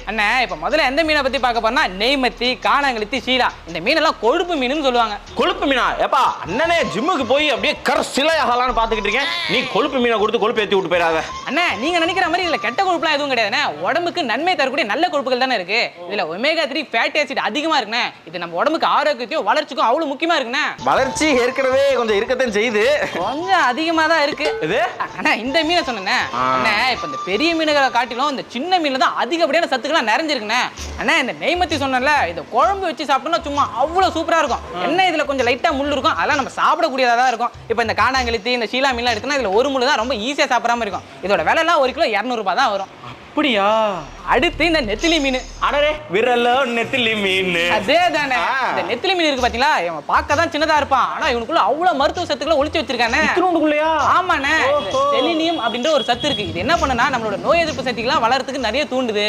அண்ணா இப்ப முதல்ல எந்த மீனை பத்தி பார்க்க போறோம்னா நெய்மத்தி, காணாங்கழுத்தி, சீலா. இந்த மீனெல்லாம் கொழுப்பு மீனுன்னு சொல்லுவாங்க. கொழுப்பு மீனா? ஏப்பா அண்ணனே ஜிம்முக்கு போய் அப்படியே சிலையாகலான்னு பாத்துக்கிட்டு இருக்கேன். நீ கொழுப்பு மீனை கொடுத்து கொழுப்பு ஏற்றி விட்டு போயிடாத. அண்ணா நீங்க நினைக்கிற மாதிரி இதுல கெட்ட கொழுப்புலாம் எதுவும் கிடையாதுண்ணே. உடம்புக்கு நன்மை தரக்கூடிய நல்ல கொழுப்புகள் தானே இருக்கு. இதுல ஒமேகா 3 ஃபேட்டி ஆசிட் அதிகமா இருக்குண்ணே. இது நம்ம உடம்புக்கு ஆரோக்கியத்தையும் வளர்ச்சிக்கும் அவ்வளவு முக்கியமா இருக்குண்ணே. வளர்ச்சி ஏற்கனவே கொஞ்சம் இருக்கத்தான் செய்யுது, கொஞ்சம் அதிகமா தான் இருக்கு. இது அண்ணா இந்த மீனை சொன்னேன். அண்ணா இப்ப இந்த பெரிய மீன்களை காட்டிலும் இந்த சின்ன மீன்ல தான் அதிகப்படியான சத்துக்கள்லாம் நிறைஞ்சிருக்குண்ணே. அண்ணா இந்த நெய்மத்தி சொன்னேன்ல, இதை குழம்பு வச்சு சாப்பிட்டோம்னா சும்மா அவ்வளவு சூப்பரா இருக்கும். என்ன இதுல கொஞ்சம் லைட்டா முள் இருக்கும், அதெல்லாம் நம்ம சாப்பிடக்கூடியதா தான் இருக்கும். இப்ப இந்த காணாங்கழுத்தி, இந்த சீலா மீன்லாம் எடுத்தோம்னா இதுல ஒரு முள் தான் ரொம்ப ஈஸியா சாப்பிடாம இருக்கும். இதோட விலை எல்லாம் 1 கிலோ 200 ரூபாய் தான் வரும். அப்படியா? அடுத்து இந்த நெத்திலி மீன். அடரே விரல நெத்திலி மீன். அதே தானே. இந்த நெத்திலி மீன் இருக்கு பாத்தீங்களா, இவன் பார்க்க தான் சின்னதா இருப்பான், ஆனா இவனுக்குள்ள அவ்வளவு மருத்துவ சத்துக்களை ஒளிச்சு வச்சிருக்கானே. இத்துணுக்குள்ளயா? ஆமாண்ணே. செலினியம் அப்படின்ற ஒரு சத்து இருக்கு. இது என்ன பண்ணுனா நம்மளோட நோய் எதிர்ப்பு சக்திகள்லாம் வளர்றதுக்கு நிறைய தூண்டுது.